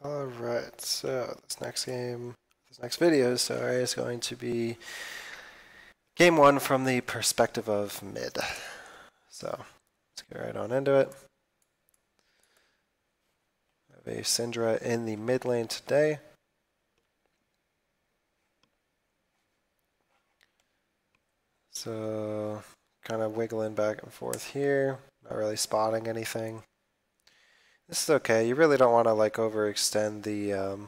Alright, so this next video, sorry, is going to be game one from the perspective of mid. So, let's get right on into it. I have a Syndra in the mid lane today. So, kind of wiggling back and forth here, not really spotting anything. This is okay. You really don't want to like overextend the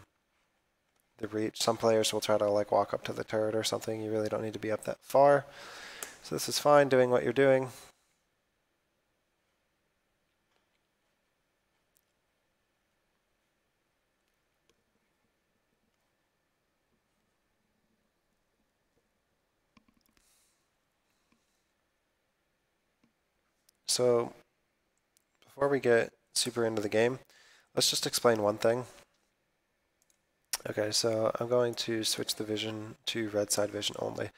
reach. Some players will try to like walk up to the turret or something. You really don't need to be up that far. So this is fine doing what you're doing. So before we get super into the game, let's just explain one thing. Okay, so I'm going to switch the vision to red side vision only.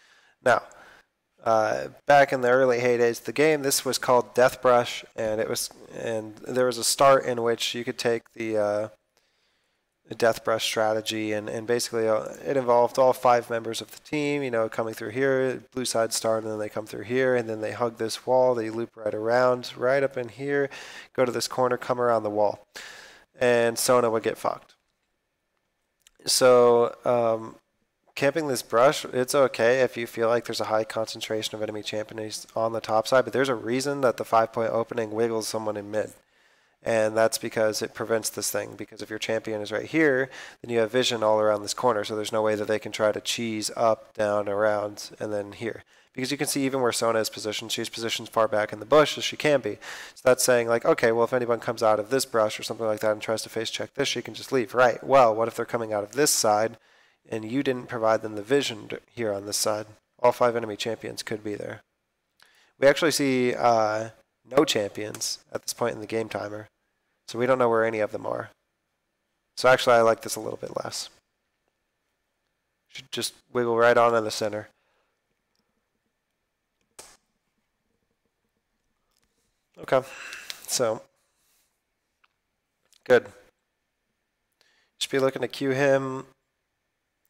Now, back in the early heydays of the game, this was called Death Brush, and there was a start in which you could take the Death Brush strategy, and basically it involved all 5 members of the team, you know, coming through here, blue side start, and then they come through here, and then they hug this wall, they loop right around, right up in here, go to this corner, come around the wall, and Sona would get fucked. So camping this brush, it's okay if you feel like there's a high concentration of enemy champions on the top side, but there's a reason that the 5-point opening wiggles someone in mid. And that's because it prevents this thing, because if your champion is right here, then you have vision all around this corner, so there's no way that they can try to cheese up, down, around, and then here. Because you can see even where Sona is positioned, she's positioned far back in the bush as she can be. So that's saying like, okay, well if anyone comes out of this brush or something like that and tries to face check this, she can just leave. Right, well, what if they're coming out of this side and you didn't provide them the vision here on this side? All 5 enemy champions could be there. We actually see no champions at this point in the game timer. So we don't know where any of them are. So actually I like this a little bit less. Should just wiggle right on in the center. Okay, so good. Should be looking to queue him,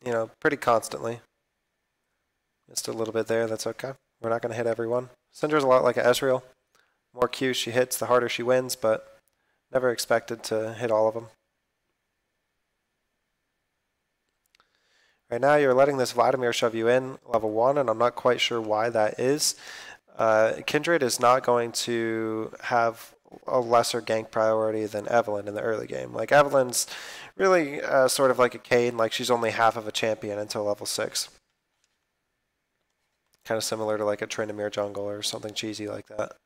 you know, pretty constantly. Missed a little bit there, that's okay. We're not going to hit everyone. Syndra's a lot like an Ezreal. More Qs she hits, the harder she wins, but never expected to hit all of them. Right now you're letting this Vladimir shove you in level 1, and I'm not quite sure why that is. Kindred is not going to have a lesser gank priority than Evelynn in the early game. Like Evelynn's really sort of like a Kayn, like she's only half of a champion until level 6. Kind of similar to like a Tryndamere jungle or something cheesy like that.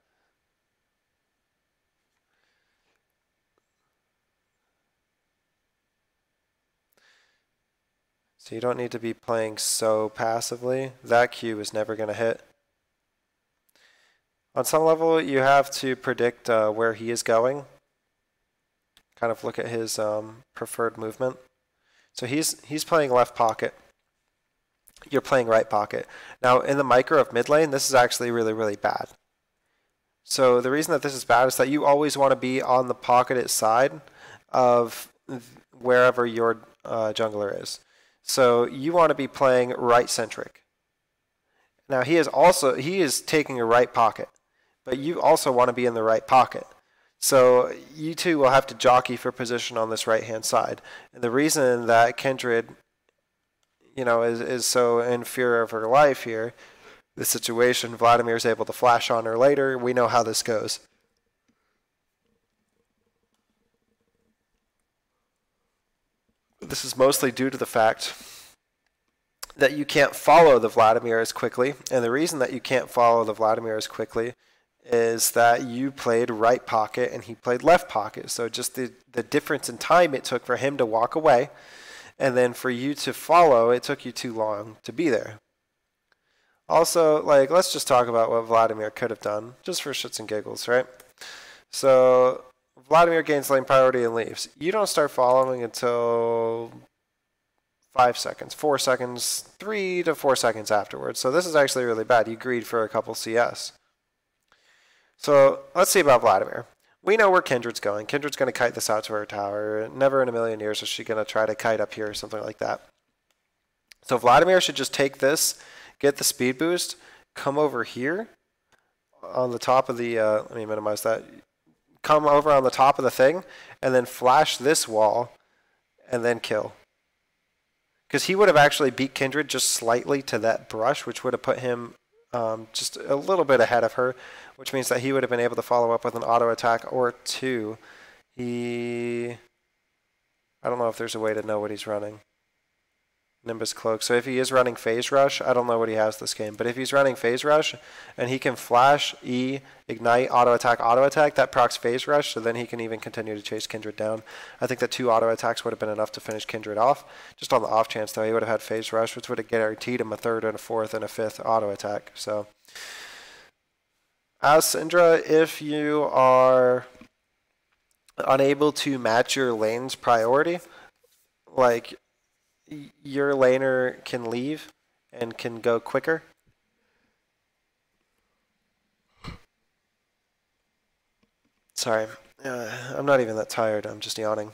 So you don't need to be playing so passively. That Q is never going to hit. On some level, you have to predict where he is going. Kind of look at his preferred movement. So he's playing left pocket. You're playing right pocket. Now, in the micro of mid lane, this is actually really, really bad. So the reason that this is bad is that you always want to be on the pocketed side of wherever your jungler is. So you want to be playing right centric. Now he is taking a right pocket, but you also want to be in the right pocket. So you two will have to jockey for position on this right hand side. And the reason that Kindred, you know, is so in fear of her life here, the situation, Vladimir is able to flash on her later. We know how this goes. This is mostly due to the fact that you can't follow the Vladimir as quickly. And the reason that you can't follow the Vladimir as quickly is that you played right pocket and he played left pocket. So just the difference in time it took for him to walk away, and then for you to follow, it took you too long to be there. Also, like, let's just talk about what Vladimir could have done, just for shits and giggles, right? So Vladimir gains lane priority and leaves. You don't start following until 5 seconds, 4 seconds, 3 to 4 seconds afterwards. So this is actually really bad. You greed for a couple CS. So let's see about Vladimir. We know where Kindred's going. Kindred's going to kite this out to her tower. Never in a million years is she going to try to kite up here or something like that. So Vladimir should just take this, get the speed boost, come over here on the top of the, let me minimize that, come over on the top of the thing, and then flash this wall, and then kill. Because he would have actually beat Kindred just slightly to that brush, which would have put him just a little bit ahead of her, which means that he would have been able to follow up with an auto attack or two. I don't know if there's a way to know what he's running. Nimbus Cloak. So if he is running Phase Rush, I don't know what he has this game, but if he's running Phase Rush and he can flash, E, Ignite, auto attack, that procs Phase Rush, so then he can even continue to chase Kindred down. I think that 2 auto attacks would have been enough to finish Kindred off. Just on the off chance, though, he would have had Phase Rush, which would have guaranteed him a 3rd and a 4th and a 5th auto attack. So, as Syndra, if you are unable to match your lane's priority, like, your laner can leave and can go quicker. Sorry, I'm not even that tired, I'm just yawning.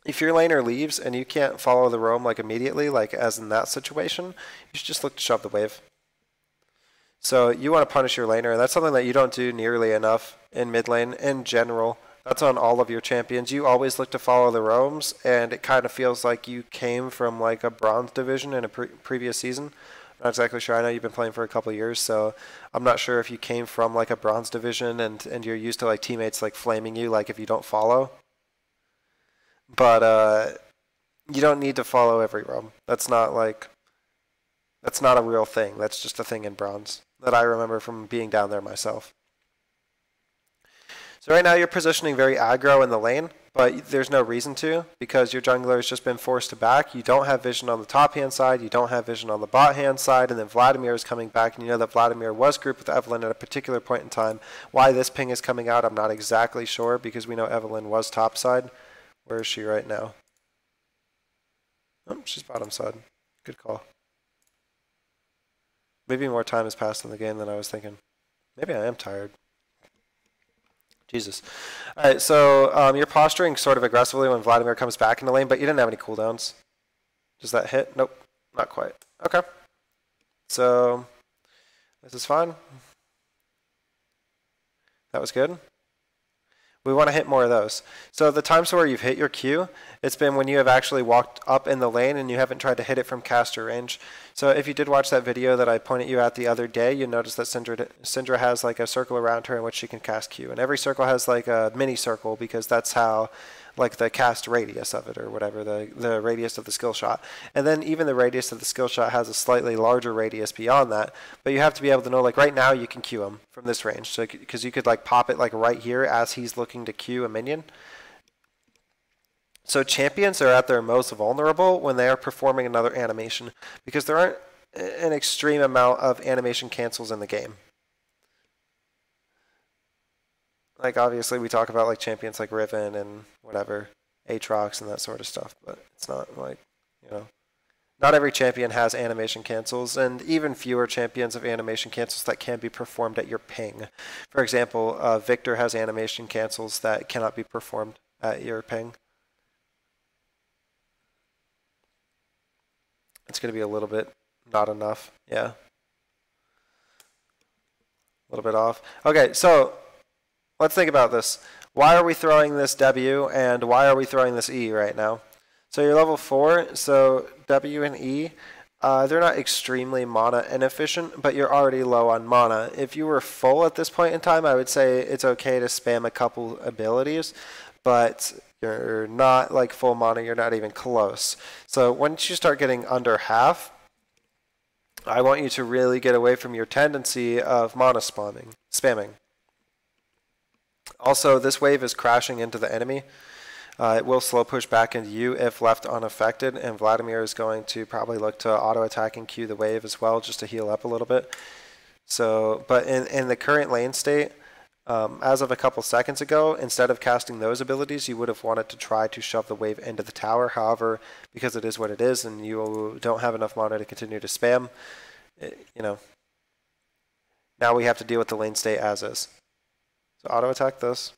If your laner leaves and you can't follow the roam like immediately, like as in that situation, you should just look to shove the wave. So you want to punish your laner, and that's something that you don't do nearly enough in mid lane in general. That's on all of your champions. You always look to follow the roams, and it kind of feels like you came from like a bronze division in a previous season. I'm not exactly sure. I know you've been playing for a couple of years, so I'm not sure if you came from like a bronze division and you're used to like teammates like flaming you like if you don't follow. But you don't need to follow every roam. That's not a real thing. That's just a thing in bronze that I remember from being down there myself. So right now you're positioning very aggro in the lane, but there's no reason to because your jungler has just been forced to back. You don't have vision on the top hand side, you don't have vision on the bot hand side, and then Vladimir is coming back, and you know that Vladimir was grouped with Evelynn at a particular point in time. Why this ping is coming out, I'm not exactly sure because we know Evelynn was top side. Where is she right now? Oh, she's bottom side. Good call. Maybe more time has passed in the game than I was thinking. Maybe I am tired. Jesus. All right, so you're posturing sort of aggressively when Vladimir comes back in the lane, but you didn't have any cooldowns. Does that hit? Nope, not quite. Okay. So this is fine. That was good. We want to hit more of those. So the times where you've hit your Q, it's been when you have actually walked up in the lane and you haven't tried to hit it from caster range. So if you did watch that video that I pointed you at the other day, you notice that Syndra has like a circle around her in which she can cast Q. And every circle has like a mini circle because that's how like the cast radius of it or whatever, the radius of the skill shot. And then even the radius of the skill shot has a slightly larger radius beyond that. But you have to be able to know, like right now you can Q him from this range. So because you could like pop it like right here as he's looking to Q a minion. So champions are at their most vulnerable when they are performing another animation because there aren't an extreme amount of animation cancels in the game. Like obviously we talk about like champions like Riven and whatever, Aatrox and that sort of stuff, but it's not like, you know, not every champion has animation cancels, and even fewer champions have animation cancels that can be performed at your ping. For example, Victor has animation cancels that cannot be performed at your ping. It's going to be a little bit not enough, yeah. A little bit off. Okay, so let's think about this. Why are we throwing this W and why are we throwing this E right now? So you're level 4, so W and E, they're not extremely mana inefficient, but you're already low on mana. If you were full at this point in time, I would say it's okay to spam a couple abilities, but you're not like full mana, you're not even close. So once you start getting under half, I want you to really get away from your tendency of mana spamming. Also, this wave is crashing into the enemy. It will slow push back into you if left unaffected, and Vladimir is going to probably look to auto-attack and Q the wave as well, just to heal up a little bit. So, but in the current lane state, as of a couple seconds ago, instead of casting those abilities, you would have wanted to try to shove the wave into the tower. However, because it is what it is, and you don't have enough mana to continue to spam, you know, now we have to deal with the lane state as is. So auto attack this.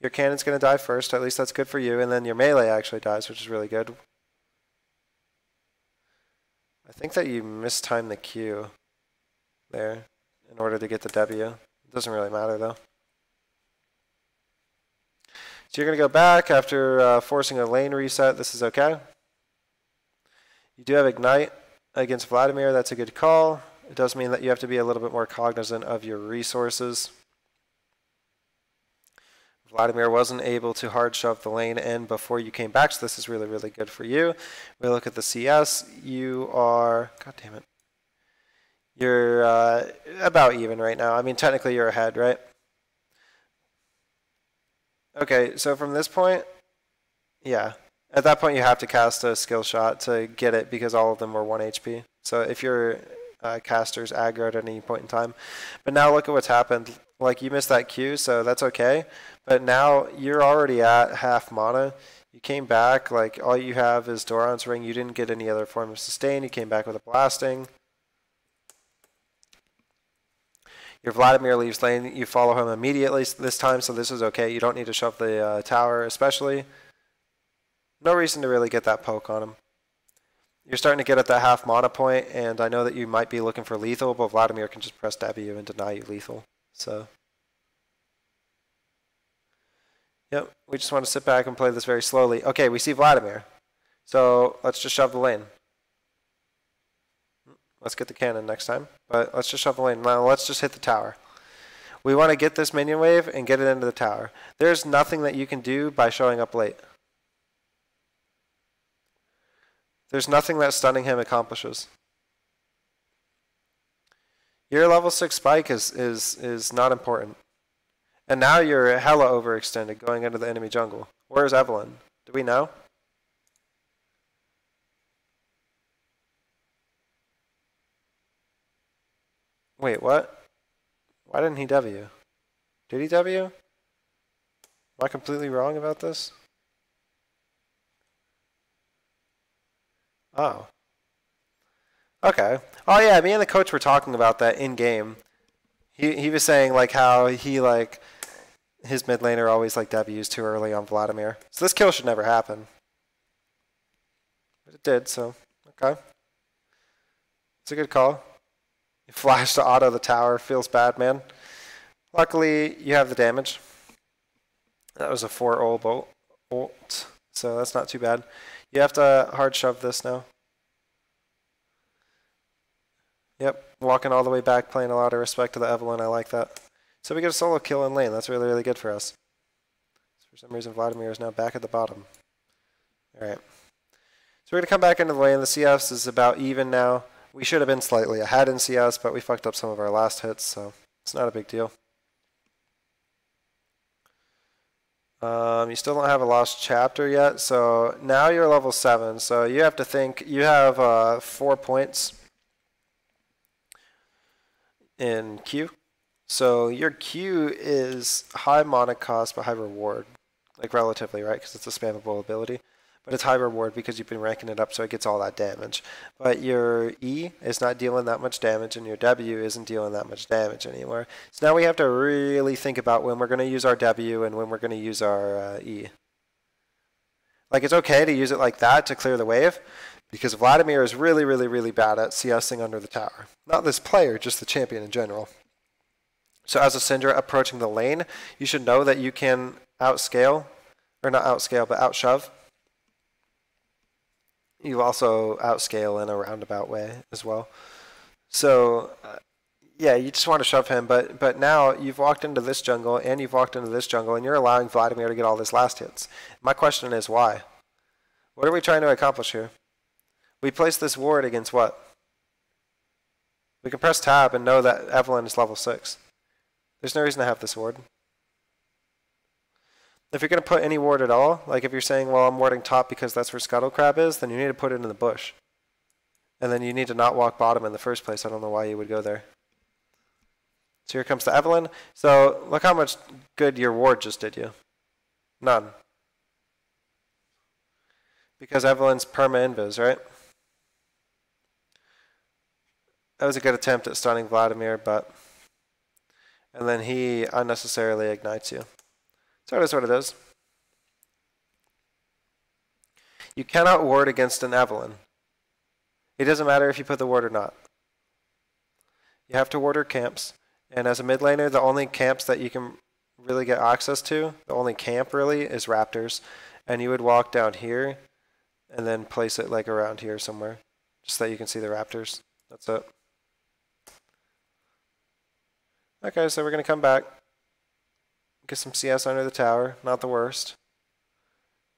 Your cannon's going to die first, at least that's good for you, and then your melee actually dies, which is really good. I think that you mistimed the Q there in order to get the W. It doesn't really matter though. So you're going to go back after forcing a lane reset. This is okay. You do have Ignite against Vladimir. That's a good call. It does mean that you have to be a little bit more cognizant of your resources. Vladimir wasn't able to hard shove the lane in before you came back, so this is really, really good for you. We look at the CS. You are, god damn it, you're about even right now. I mean, technically you're ahead, right? Okay, so from this point, yeah. At that point, you have to cast a skill shot to get it because all of them were 1 HP. So if your caster's aggroed at any point in time. But now look at what's happened. Like, you missed that Q, so that's okay. But now you're already at half mana. You came back, like, all you have is Doran's Ring. You didn't get any other form of sustain. You came back with a blasting. Your Vladimir leaves lane. You follow him immediately this time, so this is okay. You don't need to shove the tower, especially. No reason to really get that poke on him. You're starting to get at that half mana point, and I know that you might be looking for lethal, but Vladimir can just press W and deny you lethal. So, yep, we just want to sit back and play this very slowly. Okay, we see Vladimir. So let's just shove the lane. Let's get the cannon next time, but let's just shove the lane. Now let's just hit the tower. We want to get this minion wave and get it into the tower. There's nothing that you can do by showing up late. There's nothing that stunning him accomplishes. Your level 6 spike is not important. And now you're hella overextended going into the enemy jungle. Where's Evelyn? Do we know? Wait, what? Why didn't he W? Did he W? Am I completely wrong about this? Oh. Okay. Oh yeah, me and the coach were talking about that in game. He was saying like how he like his mid laner always like W's too early on Vladimir. So this kill should never happen. But it did, so okay. It's a good call. You flash to auto the tower, feels bad, man. Luckily you have the damage. That was a 4 ult, so that's not too bad. You have to hard shove this now. Yep, walking all the way back, playing a lot of respect to the Evelyn. I like that. So we get a solo kill in lane. That's really, really good for us. For some reason, Vladimir is now back at the bottom. All right. So we're going to come back into the lane. The CS is about even now. We should have been slightly ahead in CS, but we fucked up some of our last hits, so it's not a big deal. You still don't have a lost chapter yet, so now you're level 7. So you have to think, you have 4 points in Q. So your Q is high mana cost but high reward, like relatively, right? Because it's a spammable ability. But it's high reward because you've been ranking it up so it gets all that damage. But your E is not dealing that much damage and your W isn't dealing that much damage anymore. So now we have to really think about when we're going to use our W and when we're going to use our E. Like, it's okay to use it like that to clear the wave, because Vladimir is really, really, really bad at CSing under the tower. Not this player, just the champion in general. So as a Syndra approaching the lane, you should know that you can outscale, or not outscale, but outshove. You also outscale in a roundabout way as well. So, yeah, you just want to shove him, but now you've walked into this jungle and you've walked into this jungle and you're allowing Vladimir to get all these last hits. My question is why? What are we trying to accomplish here? We place this ward against what? We can press tab and know that Evelyn is level 6. There's no reason to have this ward. If you're going to put any ward at all, like if you're saying, well, I'm warding top because that's where Scuttle Crab is, then you need to put it in the bush. And then you need to not walk bottom in the first place. I don't know why you would go there. So here comes the Evelyn. So look how much good your ward just did you. None. Because Evelyn's perma-invis, right? That was a good attempt at stunning Vladimir, but and then he unnecessarily ignites you. So it is what it is. You cannot ward against an Evelyn. It doesn't matter if you put the ward or not. You have to ward her camps, and as a mid laner, the only camps that you can really get access to, the only camp really, is Raptors. And you would walk down here, and then place it like around here somewhere, just so that you can see the Raptors. That's it. Okay, so we're going to come back. Get some CS under the tower, not the worst.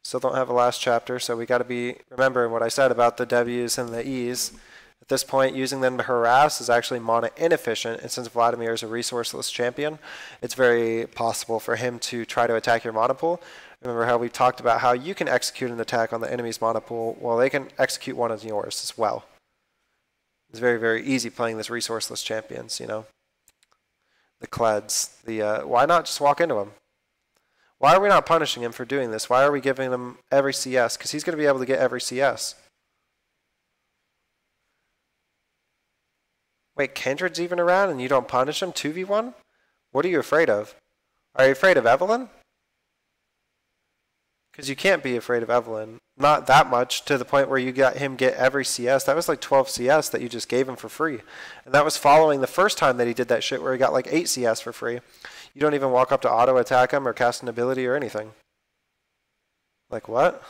Still don't have a last chapter, so we got to be remembering what I said about the W's and the E's. At this point, using them to harass is actually mana inefficient, and since Vladimir is a resourceless champion, it's very possible for him to try to attack your mana pool. Remember how we talked about how you can execute an attack on the enemy's mana pool, well, they can execute one of yours as well. It's very, very easy playing this resourceless champions, you know. The Kleds, why not just walk into him? Why are we not punishing him for doing this? Why are we giving him every CS? Because he's going to be able to get every CS. Wait, Kindred's even around and you don't punish him 2v1? What are you afraid of? Are you afraid of Evelyn? Because you can't be afraid of Evelyn. Not that much, to the point where you got him get every CS. That was like 12 CS that you just gave him for free. And that was following the first time that he did that shit where he got like 8 CS for free. You don't even walk up to auto attack him or cast an ability or anything. Like what?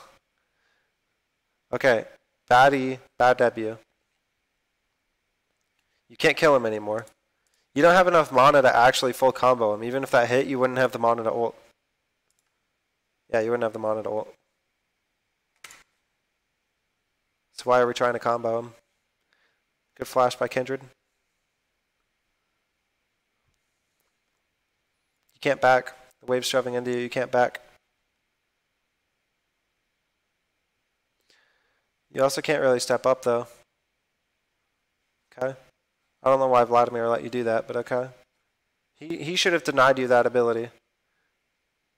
Okay, bad E, bad W. You can't kill him anymore. You don't have enough mana to actually full combo him. Even if that hit, you wouldn't have the mana to ult. Yeah, you wouldn't have the mana to ult. So why are we trying to combo him? Good flash by Kindred. You can't back. The wave's shoving into you. You can't back. You also can't really step up, though. Okay. I don't know why Vladimir let you do that, but okay. He should have denied you that ability.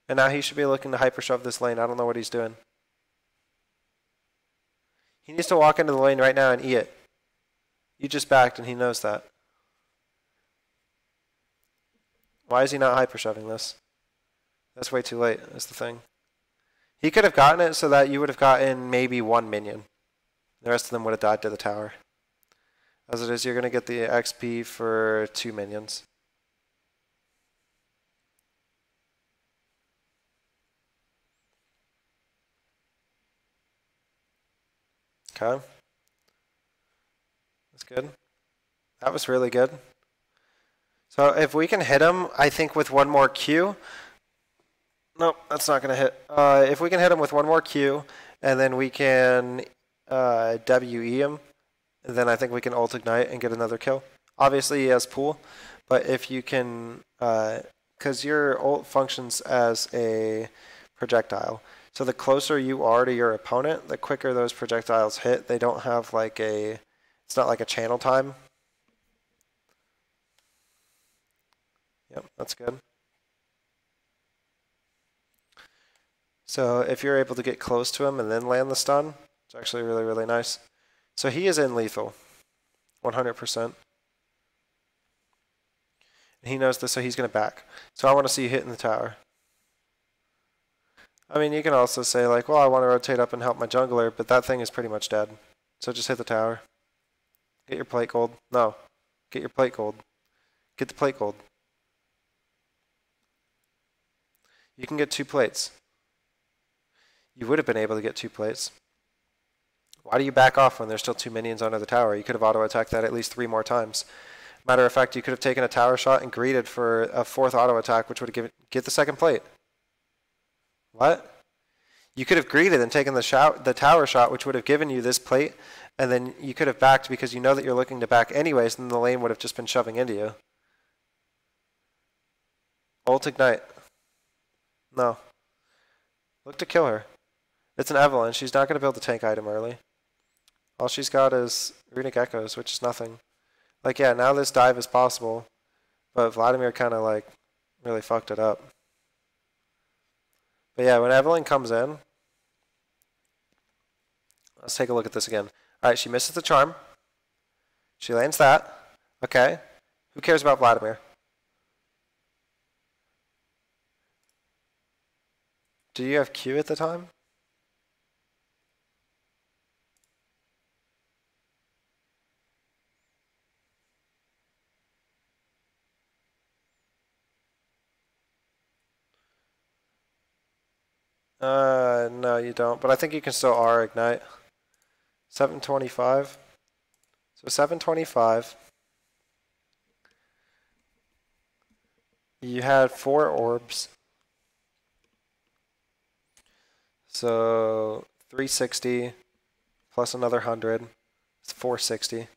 And now he should be looking to hyper shove this lane. I don't know what he's doing. He needs to walk into the lane right now and eat it. You just backed and he knows that. Why is he not hyper shoving this? That's way too late, that's the thing. He could have gotten it so that you would have gotten maybe 1 minion. The rest of them would have died to the tower. As it is, you're going to get the XP for 2 minions. Okay. That's good. That was really good. So if we can hit him, I think with one more Q. Nope, that's not going to hit. If we can hit him with one more Q, and then we can WE him, then I think we can ult ignite and get another kill. Obviously he has pool, but if you can, because your ult functions as a projectile. So the closer you are to your opponent, the quicker those projectiles hit. They don't have like a, it's not like a channel time. Yep, that's good. So if you're able to get close to him and then land the stun, it's actually really, really nice. So he is in lethal, 100%. And he knows this, so he's going to back. So I want to see you hitting the tower. I mean, you can also say like, well, I want to rotate up and help my jungler, but that thing is pretty much dead. So just hit the tower. Get your plate gold. No. Get your plate gold. Get the plate gold. You can get 2 plates. You would have been able to get 2 plates. Why do you back off when there's still 2 minions under the tower? You could have auto-attacked that at least 3 more times. Matter of fact, you could have taken a tower shot and greeted for a 4th auto-attack, which would have given, get the 2nd plate. What? You could have greeted and taken the tower shot, which would have given you this plate, and then you could have backed because you know that you're looking to back anyways, and the lane would have just been shoving into you. Ult ignite. No. Look to kill her. It's an Evelyn. She's not going to build the tank item early. All she's got is Runic Echoes, which is nothing. Like, yeah, now this dive is possible, but Vladimir kind of, like, really fucked it up. But yeah, when Evelyn comes in, let's take a look at this again. Alright, she misses the charm. She lands that. Okay. Who cares about Vladimir? Do you have Q at the time? No, you don't. But I think you can still R ignite. 725. So 725. You had 4 orbs. So 360 plus another 100. It's 460.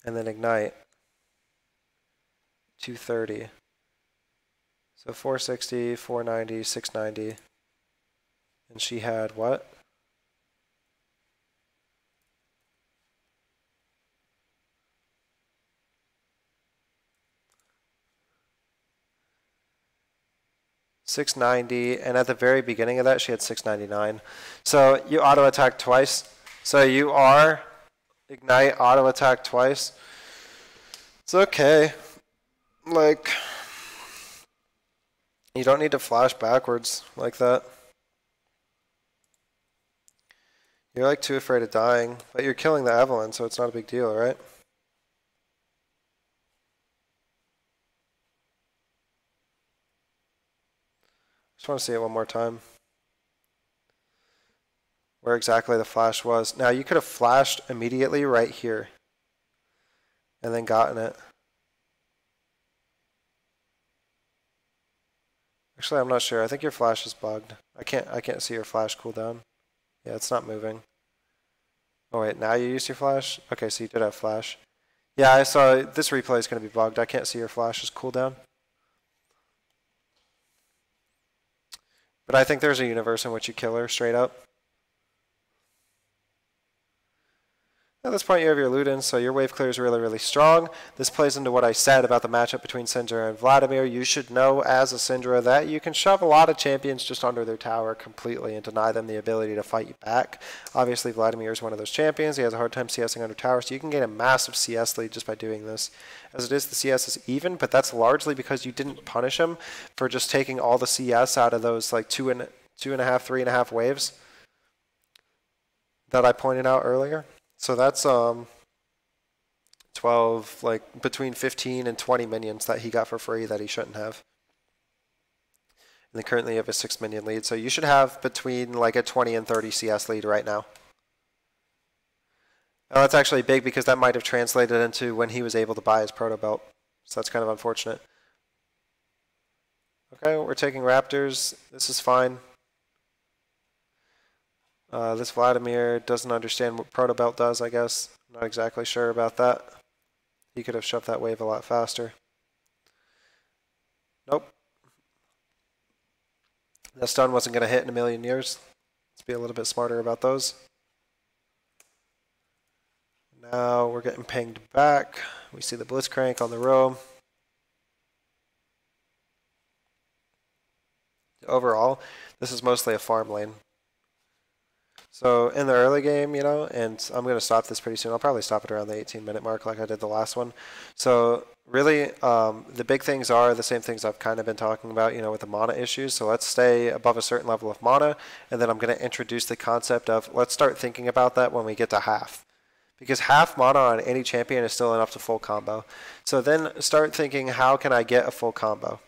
And then ignite. 230. So 460, 490, 690. And she had what? $690, and at the very beginning of that, she had $699. So you auto attack twice. So you are ignite, auto attack twice. It's okay. Like, you don't need to flash backwards like that. You're like too afraid of dying, but you're killing the Evelyn, so it's not a big deal, right? Just want to see it one more time. Where exactly the flash was. Now you could have flashed immediately right here. And then gotten it. Actually, I'm not sure. I think your flash is bugged. I can't see your flash cooldown. Yeah, it's not moving. Oh wait, now you used your flash? Okay, so you did have flash. Yeah, I saw this replay is going to be bugged. I can't see your flash's cooldown. But I think there's a universe in which you kill her straight up. At this point, you have your Ludens, so your wave clear is really, really strong. This plays into what I said about the matchup between Syndra and Vladimir. You should know as a Syndra that you can shove a lot of champions just under their tower completely and deny them the ability to fight you back. Obviously, Vladimir is one of those champions. He has a hard time CSing under tower, so you can gain a massive CS lead just by doing this. As it is, the CS is even, but that's largely because you didn't punish him for just taking all the CS out of those like 2.5, 3.5 waves that I pointed out earlier. So that's 12, like between 15 and 20 minions that he got for free that he shouldn't have. And they currently have a 6 minion lead, so you should have between like a 20 and 30 CS lead right now. Now that's actually big because that might have translated into when he was able to buy his proto belt. So that's kind of unfortunate. Okay, we're taking Raptors. This is fine. This Vladimir doesn't understand what proto belt does, I guess. I'm not exactly sure about that. He could have shoved that wave a lot faster. Nope. That stun wasn't going to hit in a million years. Let's be a little bit smarter about those. Now we're getting pinged back. We see the Blitzcrank on the row. Overall, this is mostly a farm lane. So in the early game, you know, and I'm going to stop this pretty soon. I'll probably stop it around the 18-minute mark like I did the last one. So really, the big things are the same things I've kind of been talking about, you know, with the mana issues. So let's stay above a certain level of mana, and then I'm going to introduce the concept of let's start thinking about that when we get to half. Because half mana on any champion is still enough to full combo. So then start thinking, how can I get a full combo?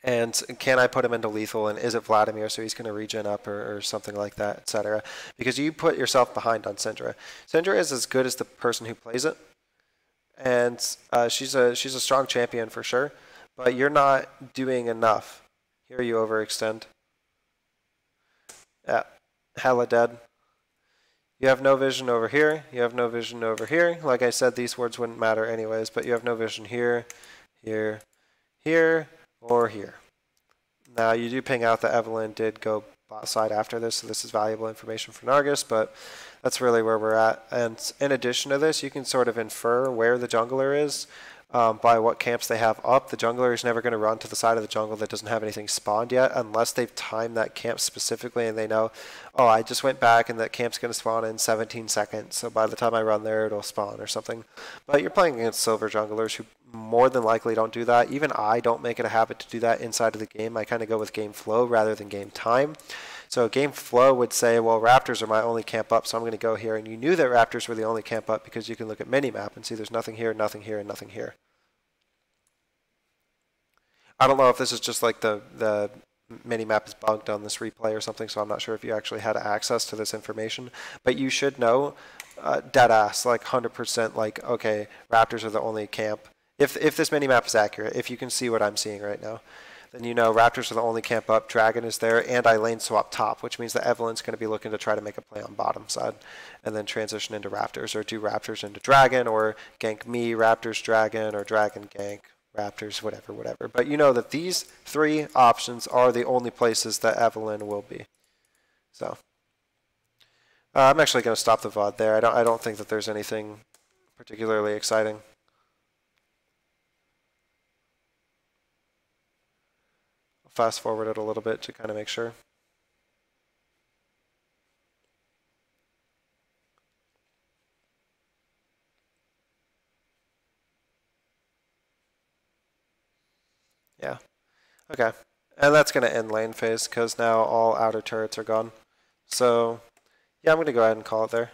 And can I put him into lethal, and is it Vladimir so he's going to regen up or something like that, etc. Because you put yourself behind on Syndra. Syndra is as good as the person who plays it, and she's a strong champion for sure, but you're not doing enough. Here you overextend. Yeah, hella dead. You have no vision over here, you have no vision over here. Like I said, these words wouldn't matter anyways, but you have no vision here, here, here, or here. Now you do ping out that Evelyn did go bot side after this, so this is valuable information for Nargis, but that's really where we're at. And in addition to this, you can sort of infer where the jungler is by what camps they have up. The jungler is never going to run to the side of the jungle that doesn't have anything spawned yet unless they've timed that camp specifically and they know, oh, I just went back and that camp's going to spawn in 17 seconds, so by the time I run there it'll spawn or something. But you're playing against silver junglers who more than likely don't do that. Even I don't make it a habit to do that inside of the game. I kind of go with game flow rather than game time. So game flow would say, well, Raptors are my only camp up, so I'm going to go here. And you knew that Raptors were the only camp up because you can look at minimap and see there's nothing here, nothing here, and nothing here. I don't know if this is just like the minimap is bugged on this replay or something, so I'm not sure if you actually had access to this information. But you should know, dead ass, like 100%, like, okay, Raptors are the only camp. If this minimap is accurate, if you can see what I'm seeing right now, then you know Raptors are the only camp up, Dragon is there, and I lane swap top, which means that Evelyn's going to be looking to try to make a play on bottom side and then transition into Raptors, or do Raptors into Dragon, or gank me, Raptors, Dragon, or Dragon, gank, Raptors, whatever. But you know that these three options are the only places that Evelyn will be. So I'm actually going to stop the VOD there. I don't think that there's anything particularly exciting. Fast forward it a little bit to kind of make sure. Yeah. Okay. And that's going to end lane phase because now all outer turrets are gone. So yeah, I'm going to go ahead and call it there.